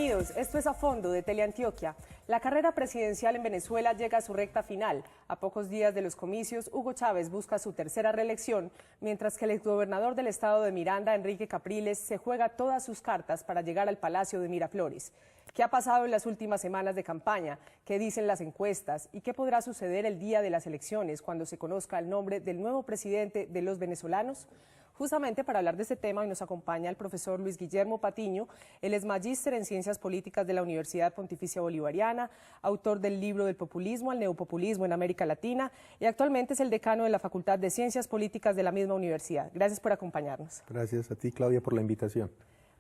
Bienvenidos, esto es A Fondo de Teleantioquia. La carrera presidencial en Venezuela llega a su recta final. A pocos días de los comicios, Hugo Chávez busca su tercera reelección, mientras que el exgobernador del estado de Miranda, Enrique Capriles, se juega todas sus cartas para llegar al Palacio de Miraflores. ¿Qué ha pasado en las últimas semanas de campaña? ¿Qué dicen las encuestas? ¿Y qué podrá suceder el día de las elecciones cuando se conozca el nombre del nuevo presidente de los venezolanos? Justamente para hablar de este tema hoy nos acompaña el profesor Luis Guillermo Patiño. Él es magíster en Ciencias Políticas de la Universidad Pontificia Bolivariana, autor del libro Del populismo al neopopulismo en América Latina y actualmente es el decano de la Facultad de Ciencias Políticas de la misma universidad. Gracias por acompañarnos. Gracias a ti, Claudia, por la invitación.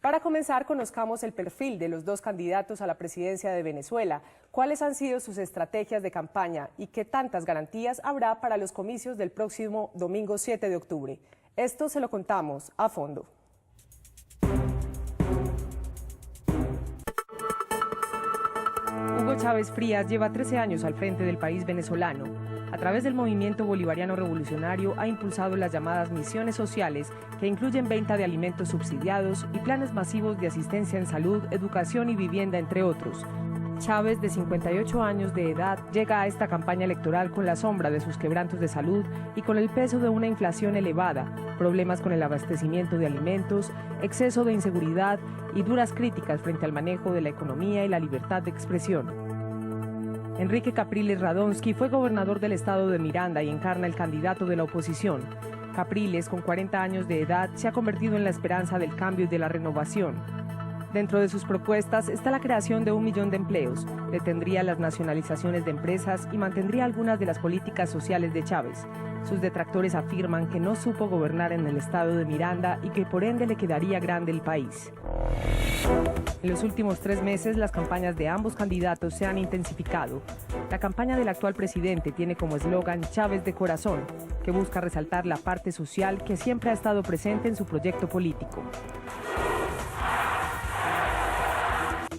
Para comenzar, conozcamos el perfil de los dos candidatos a la presidencia de Venezuela. ¿Cuáles han sido sus estrategias de campaña y qué tantas garantías habrá para los comicios del próximo domingo 7 de octubre? Esto se lo contamos a fondo. Hugo Chávez Frías lleva 13 años al frente del país venezolano. A través del movimiento bolivariano revolucionario ha impulsado las llamadas misiones sociales, que incluyen venta de alimentos subsidiados y planes masivos de asistencia en salud, educación y vivienda, entre otros. Chávez, de 58 años de edad, llega a esta campaña electoral con la sombra de sus quebrantos de salud y con el peso de una inflación elevada, problemas con el abastecimiento de alimentos, exceso de inseguridad y duras críticas frente al manejo de la economía y la libertad de expresión. Enrique Capriles Radonsky fue gobernador del estado de Miranda y encarna el candidato de la oposición. Capriles, con 40 años de edad, se ha convertido en la esperanza del cambio y de la renovación. Dentro de sus propuestas está la creación de 1 millón de empleos, detendría las nacionalizaciones de empresas y mantendría algunas de las políticas sociales de Chávez. Sus detractores afirman que no supo gobernar en el estado de Miranda y que por ende le quedaría grande el país. En los últimos 3 meses, las campañas de ambos candidatos se han intensificado. La campaña del actual presidente tiene como eslogan Chávez de corazón, que busca resaltar la parte social que siempre ha estado presente en su proyecto político.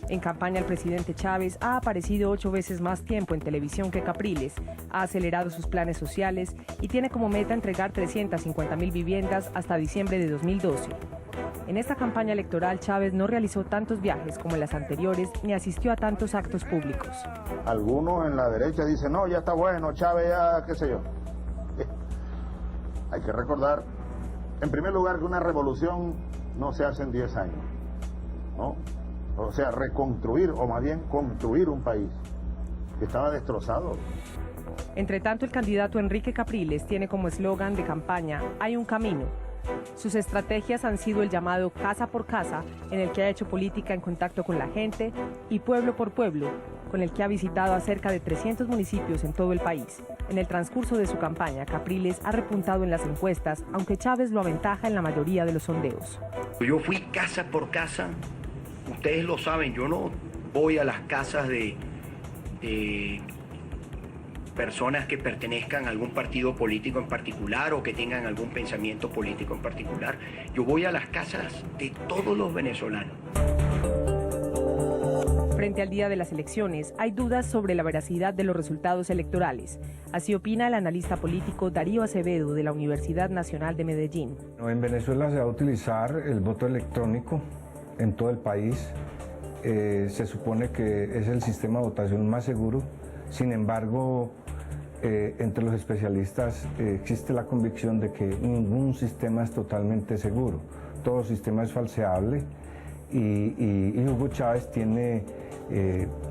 En campaña, el presidente Chávez ha aparecido 8 veces más tiempo en televisión que Capriles, ha acelerado sus planes sociales y tiene como meta entregar 350.000 viviendas hasta diciembre de 2012. En esta campaña electoral, Chávez no realizó tantos viajes como en las anteriores ni asistió a tantos actos públicos. Algunos en la derecha dicen, no, ya está bueno, Chávez ya, qué sé yo. Hay que recordar, en primer lugar, que una revolución no se hace en 10 años, ¿no? O sea, reconstruir, o más bien construir un país que estaba destrozado. Entre tanto, el candidato Enrique Capriles tiene como eslogan de campaña, hay un camino. Sus estrategias han sido el llamado casa por casa, en el que ha hecho política en contacto con la gente, y pueblo por pueblo, con el que ha visitado a cerca de 300 municipios en todo el país. En el transcurso de su campaña, Capriles ha repuntado en las encuestas, aunque Chávez lo aventaja en la mayoría de los sondeos. Yo fui casa por casa. Ustedes lo saben, yo no voy a las casas de personas que pertenezcan a algún partido político en particular o que tengan algún pensamiento político en particular. Yo voy a las casas de todos los venezolanos. Frente al día de las elecciones, hay dudas sobre la veracidad de los resultados electorales. Así opina el analista político Darío Acevedo, de la Universidad Nacional de Medellín. En Venezuela se va a utilizar el voto electrónico en todo el país. Se supone que es el sistema de votación más seguro. Sin embargo, entre los especialistas existe la convicción de que ningún sistema es totalmente seguro. Todo sistema es falseable y Hugo Chávez tiene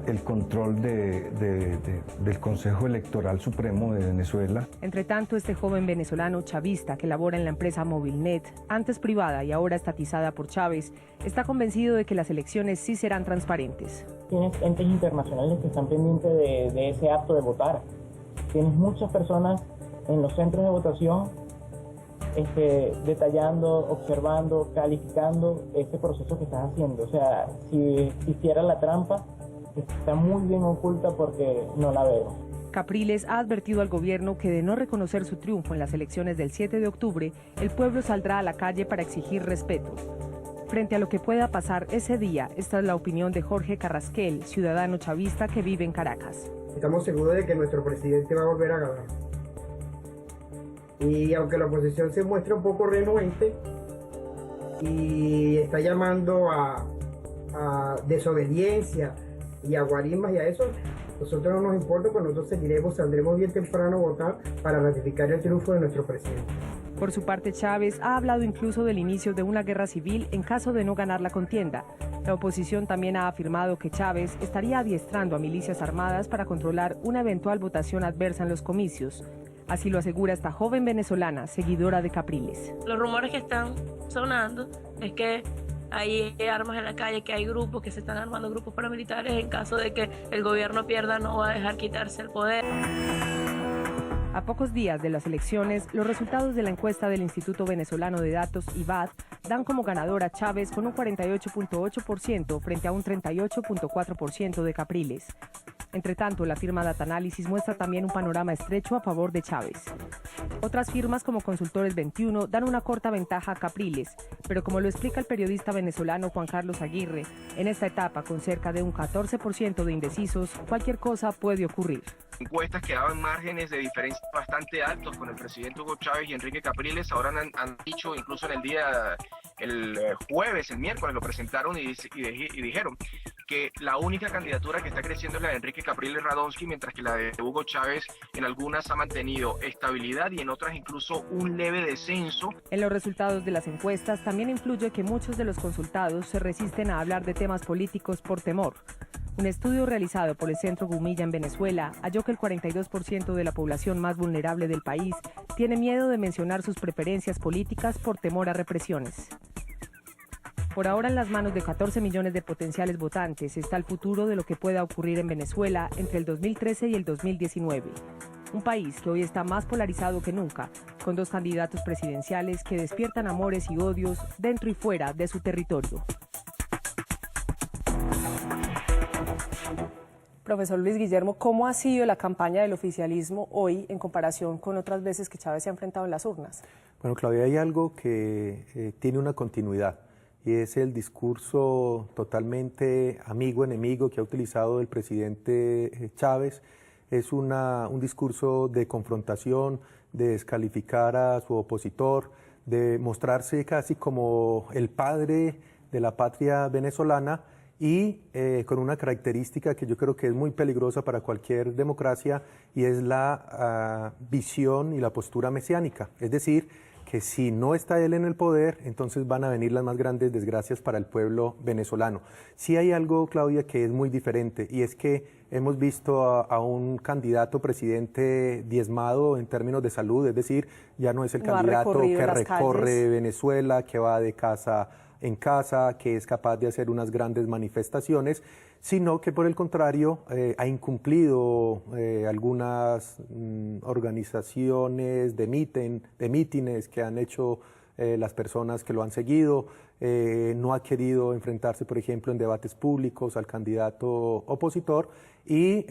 el control del Consejo Electoral Supremo de Venezuela. Entre tanto, este joven venezolano chavista que labora en la empresa Movilnet, antes privada y ahora estatizada por Chávez, está convencido de que las elecciones sí serán transparentes. Tienes entes internacionales que están pendientes de ese acto de votar. Tienes muchas personas en los centros de votación detallando, observando, calificando este proceso que estás haciendo. O sea, si hiciera la trampa, está muy bien oculta porque no la veo. Capriles ha advertido al gobierno que de no reconocer su triunfo en las elecciones del 7 de octubre, el pueblo saldrá a la calle para exigir respeto. Frente a lo que pueda pasar ese día, esta es la opinión de Jorge Carrasquel, ciudadano chavista que vive en Caracas. Estamos seguros de que nuestro presidente va a volver a ganar. Y aunque la oposición se muestra un poco renuente y está llamando a desobediencia y a guarismas y a eso, nosotros no nos importa, pues nosotros saldremos bien temprano a votar para ratificar el triunfo de nuestro presidente. Por su parte, Chávez ha hablado incluso del inicio de una guerra civil en caso de no ganar la contienda. La oposición también ha afirmado que Chávez estaría adiestrando a milicias armadas para controlar una eventual votación adversa en los comicios. Así lo asegura esta joven venezolana, seguidora de Capriles. Los rumores que están sonando es que hay armas en la calle, que hay grupos que se están armando, grupos paramilitares, en caso de que el gobierno pierda no va a dejar quitarse el poder. A pocos días de las elecciones, los resultados de la encuesta del Instituto Venezolano de Datos, IVAD, dan como ganador a Chávez con un 48.8% frente a un 38.4% de Capriles. Entre tanto, la firma Data Analysis muestra también un panorama estrecho a favor de Chávez. Otras firmas como Consultores 21 dan una corta ventaja a Capriles, pero como lo explica el periodista venezolano Juan Carlos Aguirre, en esta etapa con cerca de un 14% de indecisos, cualquier cosa puede ocurrir. Encuestas que daban márgenes de diferencia bastante altos con el presidente Hugo Chávez y Enrique Capriles, ahora han dicho, incluso en el jueves, el miércoles, lo presentaron y dijeron que la única candidatura que está creciendo es la de Enrique Capriles Radonsky, mientras que la de Hugo Chávez en algunas ha mantenido estabilidad y en otras incluso un leve descenso. En los resultados de las encuestas también influye que muchos de los consultados se resisten a hablar de temas políticos por temor. Un estudio realizado por el Centro Gumilla en Venezuela halló que el 42% de la población más vulnerable del país tiene miedo de mencionar sus preferencias políticas por temor a represiones. Por ahora, en las manos de 14 millones de potenciales votantes está el futuro de lo que pueda ocurrir en Venezuela entre el 2013 y el 2019. Un país que hoy está más polarizado que nunca, con dos candidatos presidenciales que despiertan amores y odios dentro y fuera de su territorio. Profesor Luis Guillermo, ¿cómo ha sido la campaña del oficialismo hoy en comparación con otras veces que Chávez se ha enfrentado en las urnas? Bueno, Claudia, hay algo que tiene una continuidad y es el discurso totalmente amigo-enemigo que ha utilizado el presidente Chávez. Es un discurso de confrontación, de descalificar a su opositor, de mostrarse casi como el padre de la patria venezolana, y con una característica que yo creo que es muy peligrosa para cualquier democracia, y es la visión y la postura mesiánica. Es decir, que si no está él en el poder, entonces van a venir las más grandes desgracias para el pueblo venezolano. Sí hay algo, Claudia, que es muy diferente, y es que hemos visto a un candidato presidente diezmado en términos de salud, es decir, ya no es el candidato que recorre Venezuela, que va de casa en casa, que es capaz de hacer unas grandes manifestaciones, sino que por el contrario ha incumplido algunas organizaciones de mítines que han hecho las personas que lo han seguido, no ha querido enfrentarse, por ejemplo, en debates públicos al candidato opositor, y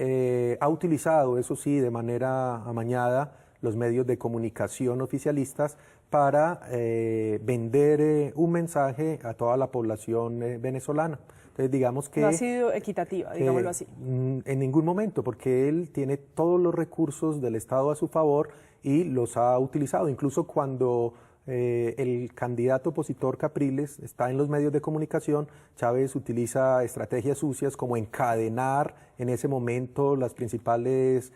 ha utilizado, eso sí, de manera amañada, los medios de comunicación oficialistas para vender un mensaje a toda la población venezolana. Entonces, digamos que... No ha sido equitativa, digámoslo así. En ningún momento, porque él tiene todos los recursos del Estado a su favor y los ha utilizado. Incluso cuando el candidato opositor Capriles está en los medios de comunicación, Chávez utiliza estrategias sucias como encadenar en ese momento las principales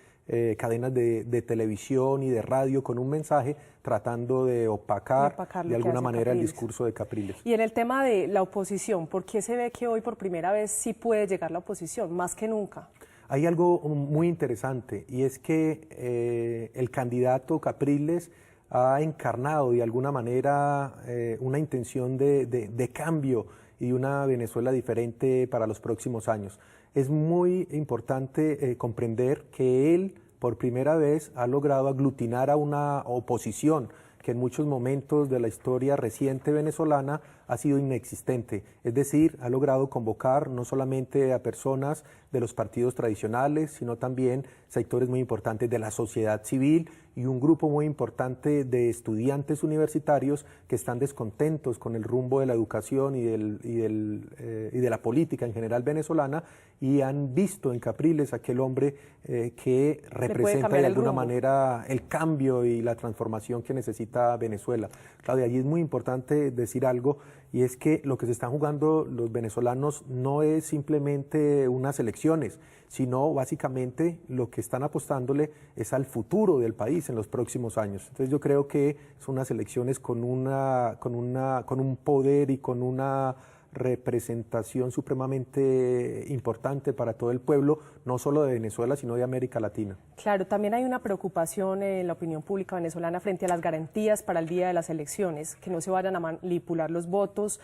cadenas de televisión y de radio con un mensaje, tratando de opacar de alguna manera el discurso de Capriles. Y en el tema de la oposición, ¿por qué se ve que hoy por primera vez sí puede llegar la oposición, más que nunca? Hay algo muy interesante, y es que el candidato Capriles ha encarnado de alguna manera una intención de cambio y una Venezuela diferente para los próximos años. Es muy importante comprender que él por primera vez ha logrado aglutinar a una oposición que en muchos momentos de la historia reciente venezolana ha sido inexistente. Es decir, ha logrado convocar no solamente a personas de los partidos tradicionales, sino también sectores muy importantes de la sociedad civil y un grupo muy importante de estudiantes universitarios que están descontentos con el rumbo de la educación y de la política en general venezolana, y han visto en Capriles aquel hombre que representa de alguna manera el cambio y la transformación que necesita Venezuela. Claudia, y es muy importante decir algo, y es que lo que se están jugando los venezolanos no es simplemente unas elecciones, sino básicamente lo que están apostándole es al futuro del país en los próximos años. Entonces yo creo que son unas elecciones con un poder y con una representación supremamente importante para todo el pueblo, no solo de Venezuela, sino de América Latina. Claro, también hay una preocupación en la opinión pública venezolana frente a las garantías para el día de las elecciones, que no se vayan a manipular los votos,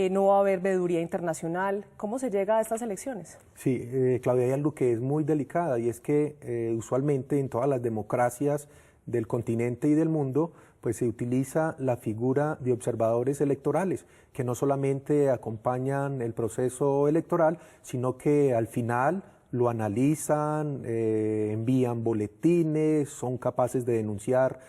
no va a haber veeduría internacional. ¿Cómo se llega a estas elecciones? Sí, Claudia, hay algo que es muy delicada y es que usualmente en todas las democracias del continente y del mundo, pues se utiliza la figura de observadores electorales, que no solamente acompañan el proceso electoral, sino que al final lo analizan, envían boletines, son capaces de denunciar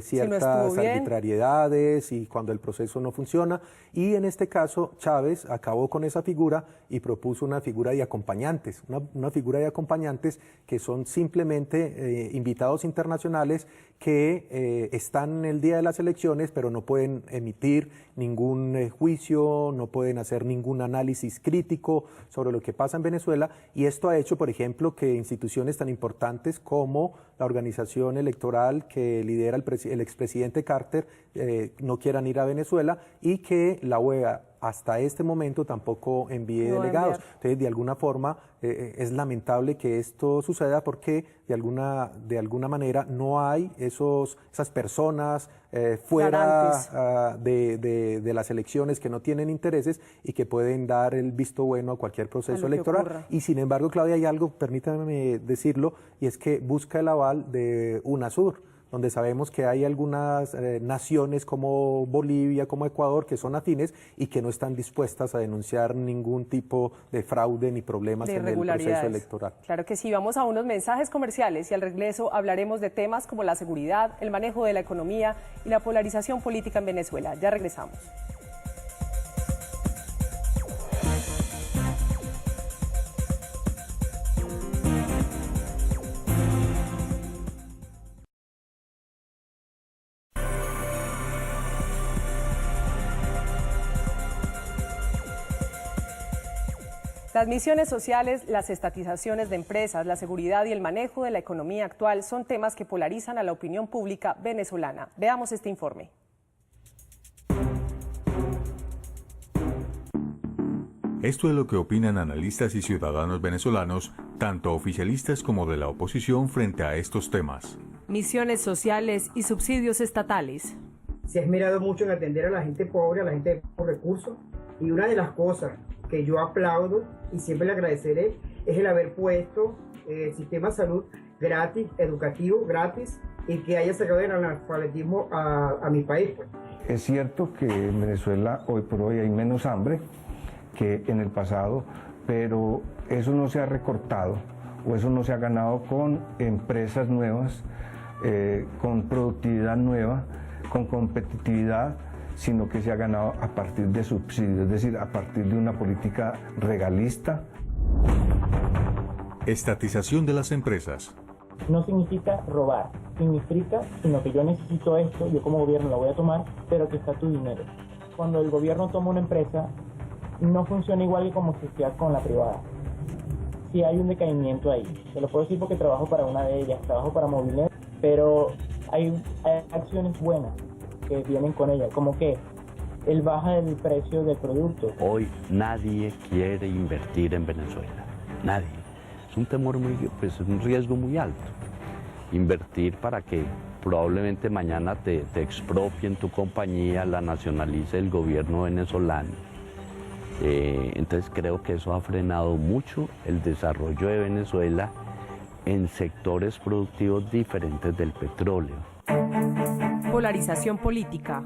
ciertas arbitrariedades y cuando el proceso no funciona. Y en este caso Chávez acabó con esa figura y propuso una figura de acompañantes, una figura de acompañantes que son simplemente invitados internacionales que están en el día de las elecciones, pero no pueden emitir ningún juicio, no pueden hacer ningún análisis crítico sobre lo que pasa en Venezuela, y esto ha hecho, por ejemplo, que instituciones tan importantes como la organización electoral que lidera el expresidente Carter no quieran ir a Venezuela y que la OEA hasta este momento tampoco envíe delegados. Entonces, de alguna forma, es lamentable que esto suceda porque de alguna manera no hay esas personas fuera de las elecciones que no tienen intereses y que pueden dar el visto bueno a cualquier proceso electoral. Y sin embargo, Claudia, hay algo, permítame decirlo, y es que busca el aval de UNASUR, donde sabemos que hay algunas naciones como Bolivia, como Ecuador, que son afines y que no están dispuestas a denunciar ningún tipo de fraude ni problemas en el proceso electoral. Claro que sí, vamos a unos mensajes comerciales y al regreso hablaremos de temas como la seguridad, el manejo de la economía y la polarización política en Venezuela. Ya regresamos. Las misiones sociales, las estatizaciones de empresas, la seguridad y el manejo de la economía actual son temas que polarizan a la opinión pública venezolana. Veamos este informe. Esto es lo que opinan analistas y ciudadanos venezolanos, tanto oficialistas como de la oposición, frente a estos temas. Misiones sociales y subsidios estatales. Se ha esmerado mucho en atender a la gente pobre, a la gente de pocos recursos, y una de las cosas que yo aplaudo y siempre le agradeceré es el haber puesto el sistema de salud gratis, educativo, gratis, y que haya sacado el analfabetismo a mi país. Pues. Es cierto que en Venezuela hoy por hoy hay menos hambre que en el pasado, pero eso no se ha recortado o eso no se ha ganado con empresas nuevas, con productividad nueva, con competitividad, sino que se ha ganado a partir de subsidios, es decir, a partir de una política regalista. Estatización de las empresas. No significa robar, significa sino que yo necesito esto, yo como gobierno la voy a tomar, pero que está tu dinero. Cuando el gobierno toma una empresa, no funciona igual que como si estuviera con la privada. Sí hay un decaimiento ahí, te lo puedo decir porque trabajo para una de ellas, trabajo para Movilnet, pero hay acciones buenas que vienen con ella, como que él baja el precio del producto. Hoy nadie quiere invertir en Venezuela, nadie. Es un temor es un riesgo muy alto. Invertir para que probablemente mañana te expropien tu compañía, la nacionalice el gobierno venezolano. Entonces creo que eso ha frenado mucho el desarrollo de Venezuela en sectores productivos diferentes del petróleo. Polarización política.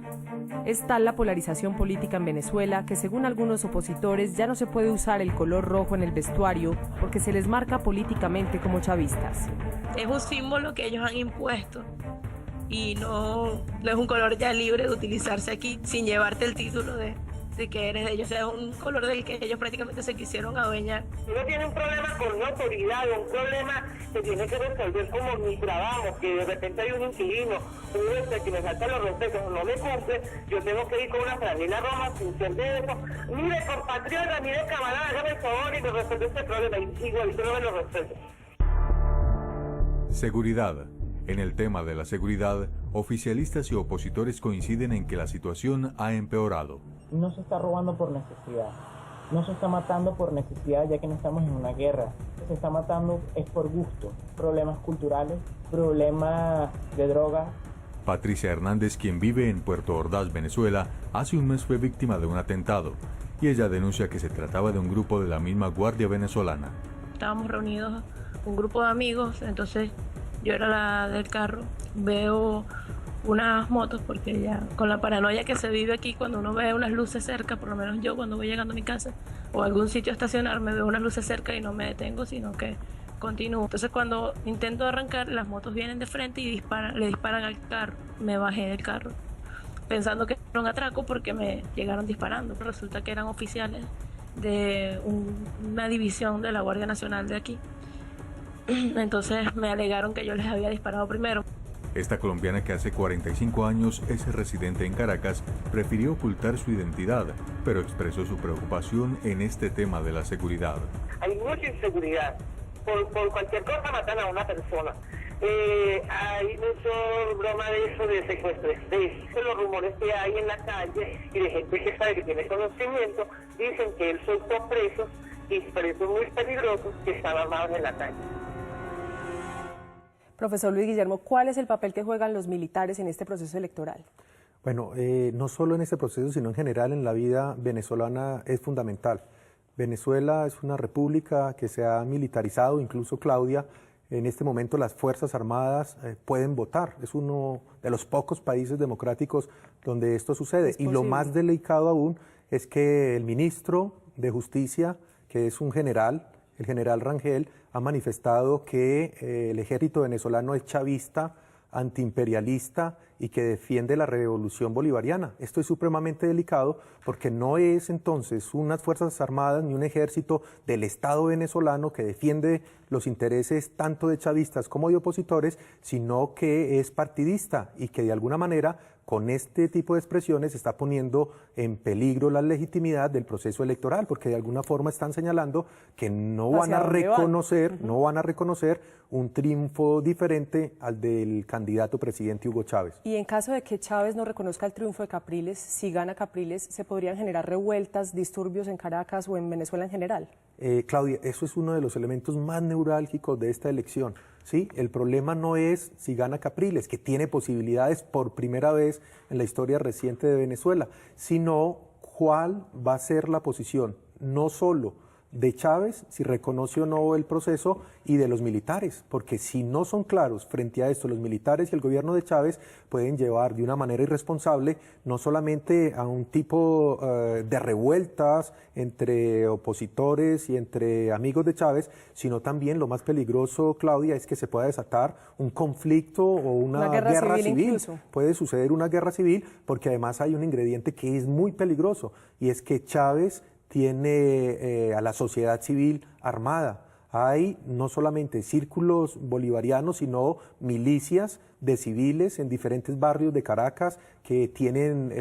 Es tal la polarización política en Venezuela que según algunos opositores ya no se puede usar el color rojo en el vestuario porque se les marca políticamente como chavistas. Es un símbolo que ellos han impuesto y no es un color ya libre de utilizarse aquí sin llevarte el título de de que eres de ellos, o sea, un color del que ellos prácticamente se quisieron adueñar. Uno tiene un problema con una autoridad, un problema que tiene que resolver como mi trabajo, que de repente hay un inquilino, que me falta los respetos, no me cumple, yo tengo que ir con una franela roja sin ser de eso. Mire, compatriota, mire, camarada, hágame el favor y me resuelve este problema, igualito no me lo resuelve. Seguridad. En el tema de la seguridad, oficialistas y opositores coinciden en que la situación ha empeorado. No se está robando por necesidad, no se está matando por necesidad ya que no estamos en una guerra. Se está matando es por gusto, problemas culturales, problemas de droga. Patricia Hernández, quien vive en Puerto Ordaz, Venezuela, hace un mes fue víctima de un atentado y ella denuncia que se trataba de un grupo de la misma Guardia Venezolana. Estábamos reunidos un grupo de amigos, entonces yo era la del carro, veo unas motos, porque ya con la paranoia que se vive aquí, cuando uno ve unas luces cerca, por lo menos yo cuando voy llegando a mi casa o a algún sitio a estacionarme, veo unas luces cerca y no me detengo, sino que continúo. Entonces cuando intento arrancar, las motos vienen de frente y le disparan al carro. Me bajé del carro pensando que era un atraco porque me llegaron disparando. Resulta que eran oficiales de una división de la Guardia Nacional de aquí. Entonces me alegaron que yo les había disparado primero. Esta colombiana, que hace 45 años es residente en Caracas, prefirió ocultar su identidad, pero expresó su preocupación en este tema de la seguridad. Hay mucha inseguridad. Por cualquier cosa matan a una persona. Hay mucho broma de eso, de secuestros, de los rumores que hay en la calle y de gente que sabe que tiene conocimiento, dicen que él soltó presos y presos muy peligrosos que estaban armados en la calle. Profesor Luis Guillermo, ¿cuál es el papel que juegan los militares en este proceso electoral? Bueno, no solo en este proceso, sino en general en la vida venezolana es fundamental. Venezuela es una república que se ha militarizado, incluso Claudia, en este momento las Fuerzas Armadas pueden votar. Es uno de los pocos países democráticos donde esto sucede. Y lo más delicado aún es que el ministro de Justicia, que es un general, el general Rangel, ha manifestado que el ejército venezolano es chavista, antiimperialista y que defiende la revolución bolivariana. Esto es supremamente delicado porque no es entonces unas Fuerzas Armadas ni un ejército del Estado venezolano que defiende los intereses tanto de chavistas como de opositores, sino que es partidista y que de alguna manera con este tipo de expresiones está poniendo en peligro la legitimidad del proceso electoral, porque de alguna forma están señalando que no van a reconocer un triunfo diferente al del candidato presidente Hugo Chávez. Y en caso de que Chávez no reconozca el triunfo de Capriles, si gana Capriles, ¿se podrían generar revueltas, disturbios en Caracas o en Venezuela en general? Claudia, eso es uno de los elementos más neurálgicos de esta elección. ¿Sí? El problema no es si gana Capriles, que tiene posibilidades por primera vez en la historia reciente de Venezuela, sino cuál va a ser la posición, no solo de Chávez, si reconoce o no el proceso, y de los militares, porque si no son claros frente a esto, los militares y el gobierno de Chávez pueden llevar de una manera irresponsable no solamente a un tipo de revueltas entre opositores y entre amigos de Chávez, sino también lo más peligroso, Claudia, es que se pueda desatar un conflicto o una guerra civil. Puede suceder una guerra civil, porque además hay un ingrediente que es muy peligroso, y es que Chávez tiene a la sociedad civil armada. Hay no solamente círculos bolivarianos, sino milicias de civiles en diferentes barrios de Caracas que tienen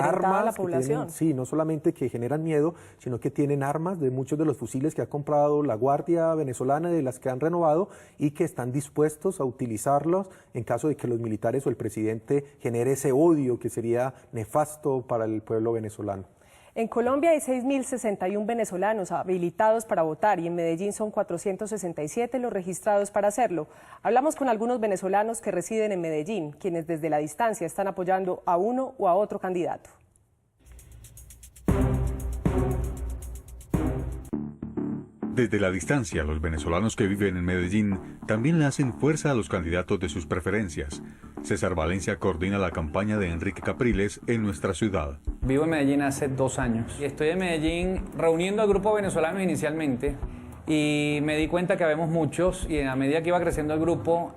armas. La población. Sí, no solamente que generan miedo, sino que tienen armas de muchos de los fusiles que ha comprado la Guardia Venezolana, de las que han renovado, y que están dispuestos a utilizarlos en caso de que los militares o el presidente genere ese odio que sería nefasto para el pueblo venezolano. En Colombia hay 6.061 venezolanos habilitados para votar y en Medellín son 467 los registrados para hacerlo. Hablamos con algunos venezolanos que residen en Medellín, quienes desde la distancia están apoyando a uno o a otro candidato. Desde la distancia, los venezolanos que viven en Medellín también le hacen fuerza a los candidatos de sus preferencias. César Valencia coordina la campaña de Enrique Capriles en nuestra ciudad. Vivo en Medellín hace 2 años y estoy en Medellín reuniendo al grupo venezolano inicialmente, y me di cuenta que habemos muchos, y a medida que iba creciendo el grupo,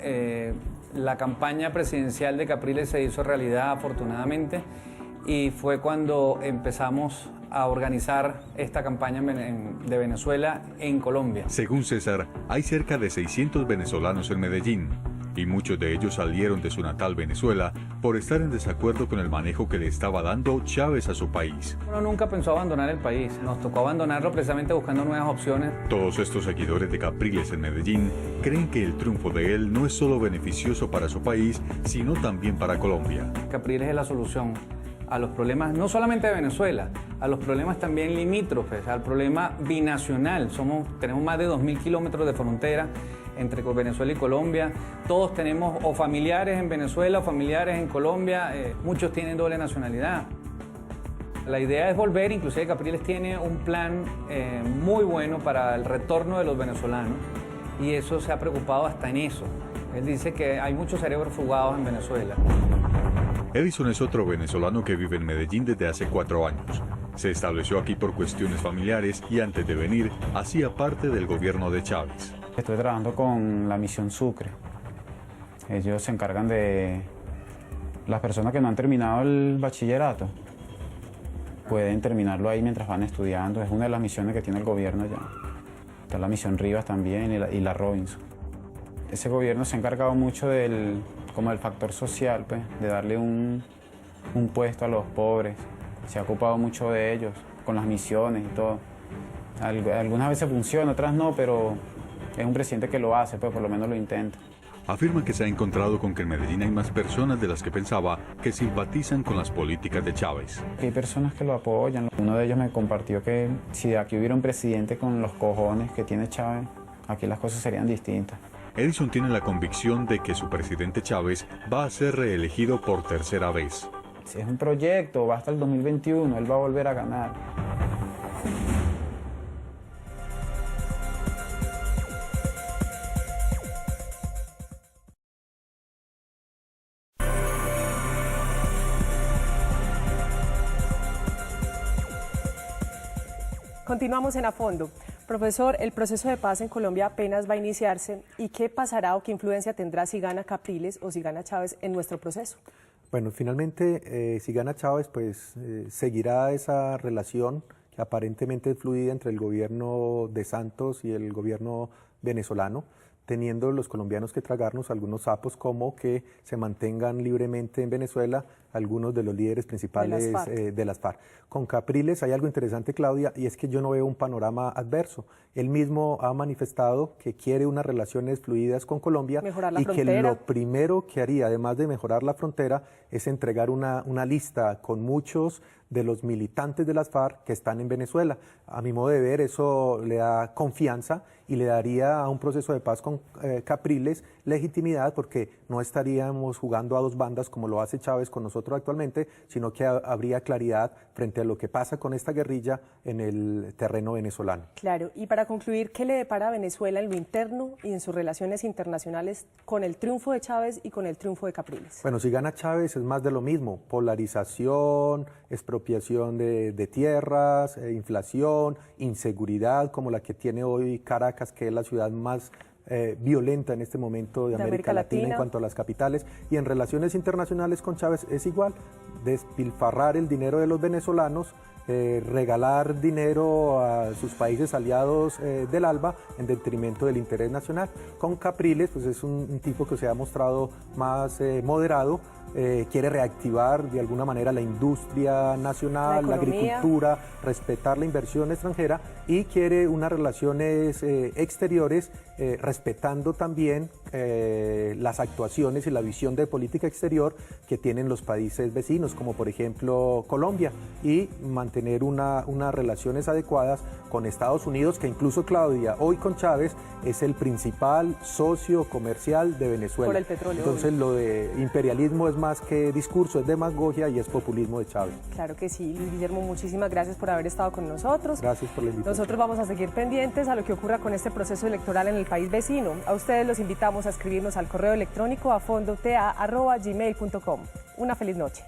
la campaña presidencial de Capriles se hizo realidad, afortunadamente, y fue cuando empezamos a organizar esta campaña de Venezuela en Colombia. Según César, hay cerca de 600 venezolanos en Medellín, y muchos de ellos salieron de su natal Venezuela por estar en desacuerdo con el manejo que le estaba dando Chávez a su país. Uno nunca pensó abandonar el país, nos tocó abandonarlo precisamente buscando nuevas opciones. Todos estos seguidores de Capriles en Medellín creen que el triunfo de él no es solo beneficioso para su país, sino también para Colombia. Capriles es la solución a los problemas, no solamente de Venezuela, a los problemas también limítrofes, al problema binacional. Tenemos más de 2.000 kilómetros de frontera entre Venezuela y Colombia. Todos tenemos o familiares en Venezuela o familiares en Colombia. Muchos tienen doble nacionalidad. La idea es volver, inclusive Capriles tiene un plan muy bueno para el retorno de los venezolanos y eso se ha preocupado hasta en eso. Él dice que hay muchos cerebros fugados en Venezuela. Edison es otro venezolano que vive en Medellín desde hace 4 años. Se estableció aquí por cuestiones familiares y antes de venir hacía parte del gobierno de Chávez. Estoy trabajando con la Misión Sucre. Ellos se encargan de las personas que no han terminado el bachillerato. Pueden terminarlo ahí mientras van estudiando. Es una de las misiones que tiene el gobierno allá. Está la Misión Rivas también y la Robinson. Ese gobierno se ha encargado mucho del factor social, pues, de darle un puesto a los pobres. Se ha ocupado mucho de ellos, con las misiones y todo. Algunas veces funciona, otras no, pero es un presidente que lo hace, pues por lo menos lo intenta. Afirma que se ha encontrado con que en Medellín hay más personas de las que pensaba que simpatizan con las políticas de Chávez. Hay personas que lo apoyan. Uno de ellos me compartió que si aquí hubiera un presidente con los cojones que tiene Chávez, aquí las cosas serían distintas. Edison tiene la convicción de que su presidente Chávez va a ser reelegido por tercera vez. Si es un proyecto, va hasta el 2021, él va a volver a ganar. Continuamos en A Fondo. Profesor, el proceso de paz en Colombia apenas va a iniciarse. ¿Y qué pasará o qué influencia tendrá si gana Capriles o si gana Chávez en nuestro proceso? Bueno, finalmente, si gana Chávez, pues seguirá esa relación que aparentemente es fluida entre el gobierno de Santos y el gobierno venezolano, teniendo los colombianos que tragarnos algunos sapos como que se mantengan libremente en Venezuela algunos de los líderes principales de las FARC. Con Capriles hay algo interesante, Claudia, y es que yo no veo un panorama adverso. Él mismo ha manifestado que quiere unas relaciones fluidas con Colombia y que lo primero que haría, además de mejorar la frontera, es entregar una lista con muchos de los militantes de las FARC que están en Venezuela. A mi modo de ver, eso le da confianza y le daría a un proceso de paz con Capriles legitimidad, porque no estaríamos jugando a dos bandas como lo hace Chávez con nosotros actualmente, sino que habría claridad frente a lo que pasa con esta guerrilla en el terreno venezolano. Claro, y para concluir, ¿qué le depara a Venezuela en lo interno y en sus relaciones internacionales con el triunfo de Chávez y con el triunfo de Capriles? Bueno, si gana Chávez es más de lo mismo: polarización, expropiación de tierras, inflación, inseguridad como la que tiene hoy Caracas, que es la ciudad más violenta en este momento de América Latina en cuanto a las capitales. Y en relaciones internacionales con Chávez es igual: despilfarrar el dinero de los venezolanos, regalar dinero a sus países aliados del ALBA en detrimento del interés nacional. Con Capriles, pues es un tipo que se ha mostrado más moderado. Quiere reactivar de alguna manera la industria nacional, la agricultura, respetar la inversión extranjera y quiere unas relaciones exteriores respetando también las actuaciones y la visión de política exterior que tienen los países vecinos, como por ejemplo Colombia, y mantener unas relaciones adecuadas con Estados Unidos, que incluso, Claudia, hoy con Chávez es el principal socio comercial de Venezuela. Por el petróleo. Entonces lo de imperialismo es más que discurso, es demagogia y es populismo de Chávez. Claro que sí. Luis Guillermo, muchísimas gracias por haber estado con nosotros. Gracias por la invitación. Nosotros vamos a seguir pendientes a lo que ocurra con este proceso electoral en el país vecino. A ustedes los invitamos a escribirnos al correo electrónico afondotea@gmail.com. Una feliz noche.